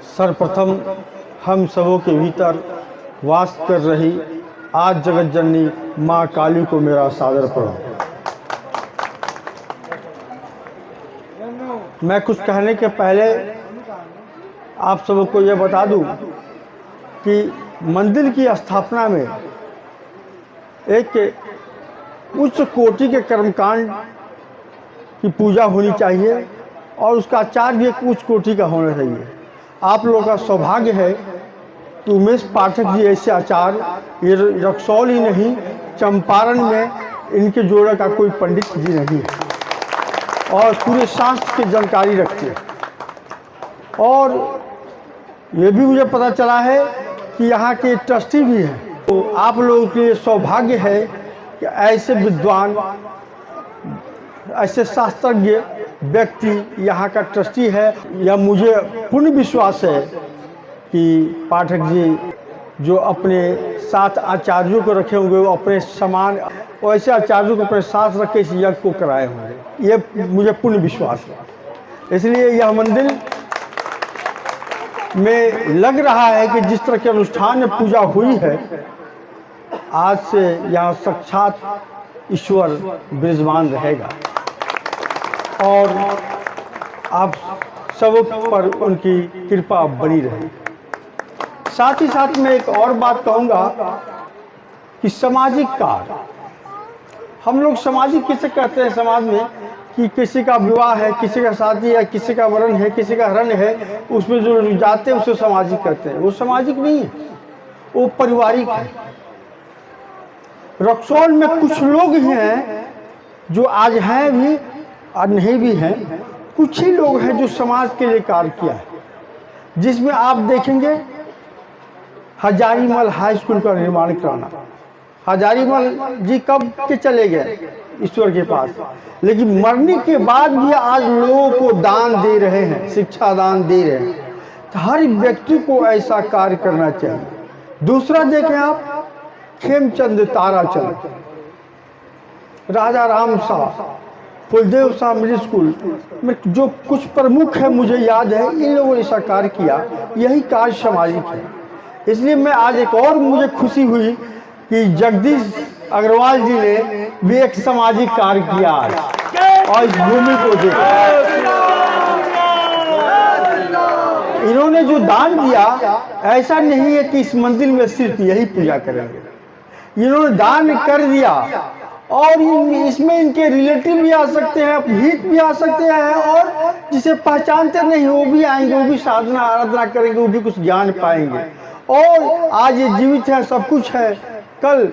सर्वप्रथम हम सबों के भीतर वास कर रही आज जगत जननी माँ काली को मेरा सादर प्रणाम। मैं कुछ कहने के पहले आप सबों को यह बता दूं कि मंदिर की स्थापना में एक उच्च कोटि के कर्मकांड की पूजा होनी चाहिए और उसका आचार भी एक उच्च कोटि का होना चाहिए। आप लोगों का सौभाग्य है कि उमेश पाठक जी ऐसे आचार्य ये रक्सौल ही नहीं चंपारण में इनके जोड़ा का कोई पंडित जी नहीं है और पूरे शास्त्र की जानकारी रखते हैं। और ये भी मुझे पता चला है कि यहाँ के ट्रस्टी भी हैं। तो आप लोगों के लिए सौभाग्य है कि ऐसे विद्वान ऐसे शास्त्रज्ञ व्यक्ति यहाँ का ट्रस्टी है। यह मुझे पूर्ण विश्वास है कि पाठक जी जो अपने साथ आचार्यों को रखे होंगे वो अपने समान वैसे आचार्यों को अपने साथ रख के इस यज्ञ को कराए होंगे, ये मुझे पूर्ण विश्वास है। इसलिए यह मंदिर में लग रहा है कि जिस तरह के अनुष्ठान में पूजा हुई है आज से यहाँ साक्षात ईश्वर विराजमान रहेगा और आप सब पर उनकी कृपा बनी रहे। साथ ही साथ मैं एक और बात कहूँगा कि सामाजिक कार्य हम लोग सामाजिक किसे कहते हैं समाज में कि किसी का विवाह है, किसी का शादी है, किसी का वरण है, किसी का हरण है, उसमें जो जाते हैं उसे सामाजिक कहते हैं। वो सामाजिक नहीं है, वो पारिवारिक है। रक्सौल में कुछ लोग हैं जो आज हैं भी और नहीं भी हैं, कुछ ही लोग हैं जो समाज के लिए कार्य किया है, जिसमें आप देखेंगे हजारीमल हाई स्कूल का निर्माण कराना। हजारीमल जी कब के चले गए ईश्वर के पास, लेकिन मरने के बाद भी आज लोगों को दान दे रहे हैं, शिक्षा दान दे रहे हैं। तो हर व्यक्ति को ऐसा कार्य करना चाहिए। दूसरा देखें आप खेमचंद ताराचंद, राजा राम शाह, फुलदेव शाह मिडिल स्कूल में जो कुछ प्रमुख है मुझे याद है, इन लोगों ने ऐसा कार्य किया। यही कार्य सामाजिक है। इसलिए मैं आज एक और मुझे खुशी हुई कि जगदीश अग्रवाल जी ने भी एक सामाजिक कार्य किया आज और इस भूमि को देखा। इन्होंने जो दान दिया ऐसा नहीं है कि इस मंदिर में सिर्फ यही पूजा करेंगे, इन्होंने दान कर दिया और इसमें इनके रिलेटिव भी आ सकते हैं, हित भी आ सकते हैं और जिसे पहचानते नहीं वो भी आएंगे, वो भी साधना आराधना करेंगे, वो भी कुछ ज्ञान पाएंगे। और आज ये जीवित है, सब कुछ है, कल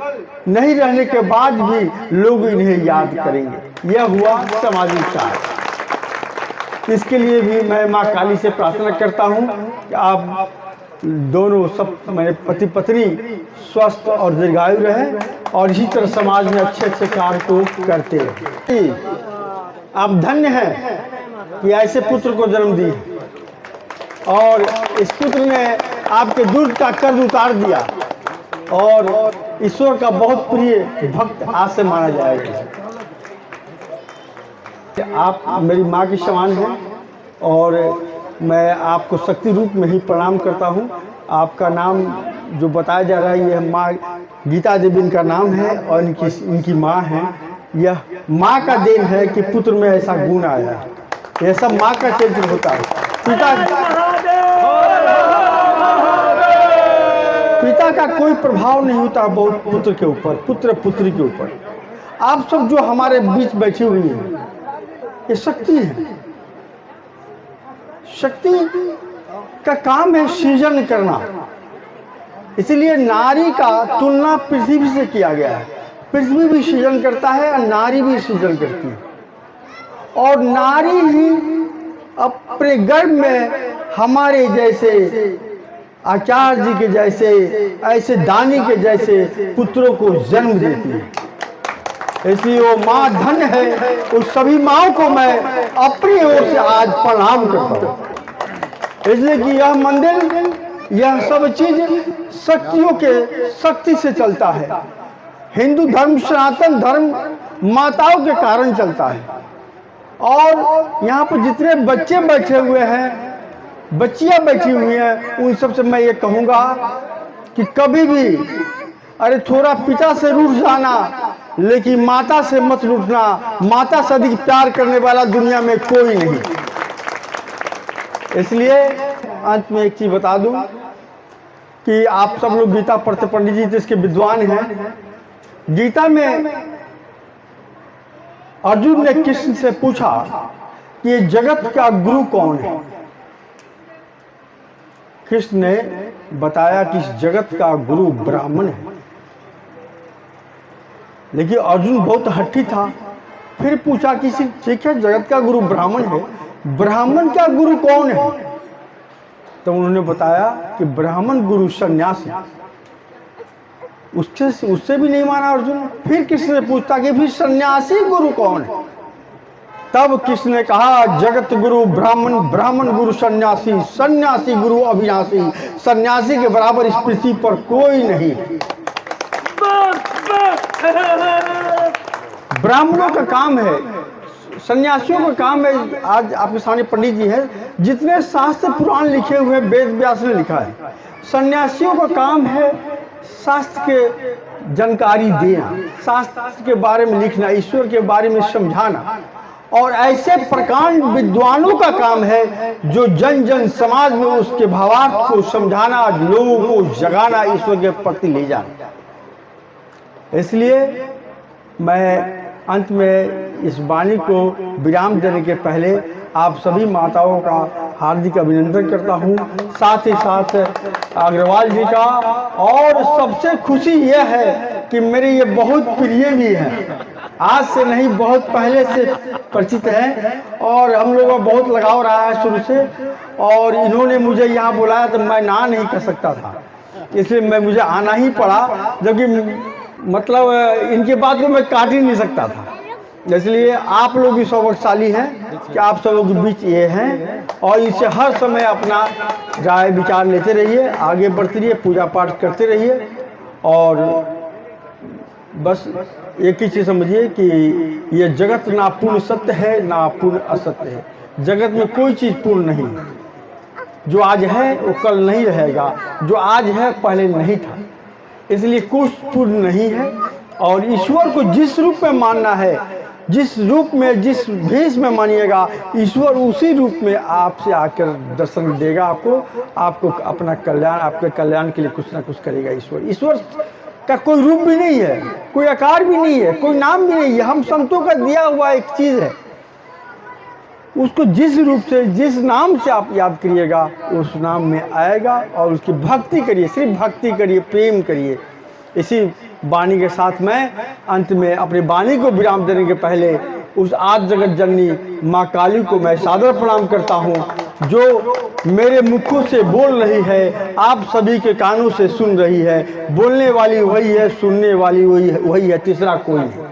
नहीं रहने के बाद भी लोग इन्हें याद करेंगे। यह हुआ सामाजिक कार्य। इसके लिए भी मैं माँ काली से प्रार्थना करता हूँ कि आप दोनों सब मेरे पति पत्नी स्वस्थ और दीर्घायु रहे और इसी तरह समाज में अच्छे अच्छे कार्य को करते रहे। आप धन्य हैं कि ऐसे पुत्र को जन्म दी और इस पुत्र ने आपके दूर का कर्ज उतार दिया और ईश्वर का बहुत प्रिय भक्त आज से माना जाएगा। आप मेरी माँ के समान हैं और मैं आपको शक्ति रूप में ही प्रणाम करता हूँ। आपका नाम जो बताया जा रहा है यह माँ गीता देवी इनका नाम है और इनकी माँ है। यह माँ का देन है कि पुत्र में ऐसा गुण आया है। यह सब माँ का चरित्र होता है। पिता का कोई प्रभाव नहीं होता बहुत पुत्र के ऊपर, पुत्र पुत्री के ऊपर। आप सब जो हमारे बीच बैठी हुई हैं ये शक्ति है। शक्ति का काम है सृजन करना। इसलिए नारी का तुलना पृथ्वी से किया गया है। पृथ्वी भी सृजन करता है और नारी भी सृजन करती है और नारी ही अपने गर्भ में हमारे जैसे आचार्य जी के जैसे ऐसे दानी के जैसे पुत्रों को जन्म देती है। इसलिए वो माँ धन्य है। उस सभी माँओं को मैं अपनी ओर से आज प्रणाम करता हूँ। इसलिए कि यह मंदिर यह सब चीज शक्तियों के शक्ति से चलता है। हिंदू धर्म, सनातन धर्म माताओं के कारण चलता है। और यहाँ पर जितने बच्चे बैठे हुए हैं, बच्चियाँ बैठी हुई हैं, उन सब से मैं ये कहूँगा कि कभी भी अरे थोड़ा पिता से रूठ जाना, लेकिन माता से मत रूठना। माता से अधिक प्यार करने वाला दुनिया में कोई नहीं। इसलिए अंत में एक चीज बता दूं कि आप सब लोग गीता पढ़ते, पंडित जी जिसके विद्वान हैं। गीता में अर्जुन ने कृष्ण से पूछा कि ये जगत का गुरु कौन है। कृष्ण ने बताया कि इस जगत का गुरु ब्राह्मण है। लेकिन अर्जुन बहुत हठी था, फिर पूछा कि ठीक है जगत का गुरु ब्राह्मण है, ब्राह्मण का गुरु कौन है? तो उन्होंने बताया कि ब्राह्मण गुरु सन्यासी। उससे भी नहीं माना अर्जुन। फिर कृष्ण ने पूछता कि फिर सन्यासी गुरु कौन है? तब कृष्ण ने कहा जगत गुरु ब्राह्मण, ब्राह्मण गुरु सन्यासी, सन्यासी गुरु अविनाशी, सन्यासी के बराबर इस पृथ्वी पर कोई नहीं। ब्राह्मणों का काम है, सन्यासियों का काम है। आज आपके सामने पंडित जी हैं, जितने शास्त्र पुराण लिखे हुए हैं वेद व्यास ने लिखा है। सन्यासियों का काम है शास्त्र के जानकारी देना, शास्त्र के बारे में लिखना, ईश्वर के बारे में समझाना। और ऐसे प्रकांड विद्वानों का काम है जो जन जन समाज में उसके भावार्थ को समझाना, लोगों को जगाना, ईश्वर के प्रति ले जाना। इसलिए मैं अंत में इस वाणी को विराम देने के पहले आप सभी माताओं का हार्दिक अभिनंदन करता हूँ, साथ ही साथ अग्रवाल जी का। और सबसे खुशी यह है कि मेरे ये बहुत प्रिय भी हैं, आज से नहीं बहुत पहले से परिचित हैं और हम लोगों का बहुत लगाव रहा है शुरू से। और इन्होंने मुझे यहाँ बुलाया तो मैं ना नहीं कर सकता था, इसलिए मुझे आना ही पड़ा, जबकि मतलब इनके बात को मैं काट ही नहीं सकता था। इसलिए आप लोग भी सौभाग्यशाली हैं कि आप सब लोग के बीच ये हैं और इसे हर समय अपना राय विचार लेते रहिए, आगे बढ़ते रहिए, पूजा पाठ करते रहिए। और बस एक ही चीज़ समझिए कि ये जगत ना पूर्ण सत्य है ना पूर्ण असत्य है। जगत में कोई चीज़ पूर्ण नहीं है। जो आज है वो कल नहीं रहेगा, जो आज है पहले नहीं था। इसलिए कुछ पूर्ण नहीं है। और ईश्वर को जिस रूप में मानना है, जिस रूप में, जिस भेष में मानिएगा, ईश्वर उसी रूप में आपसे आकर दर्शन देगा आपको अपना कल्याण, आपके कल्याण के लिए कुछ ना कुछ करेगा ईश्वर। ईश्वर का कोई रूप भी नहीं है, कोई आकार भी नहीं है, कोई नाम भी नहीं है। हम संतों का दिया हुआ एक चीज़ है, उसको जिस रूप से, जिस नाम से आप याद करिएगा उस नाम में आएगा। और उसकी भक्ति करिए, सिर्फ भक्ति करिए, प्रेम करिए। इसी वाणी के साथ मैं अंत में अपनी वाणी को विराम देने के पहले उस आद जगत जननी माँ काली को मैं सादर प्रणाम करता हूँ, जो मेरे मुखों से बोल रही है, आप सभी के कानों से सुन रही है। बोलने वाली वही है, सुनने वाली वही है, तीसरा कोई नहीं।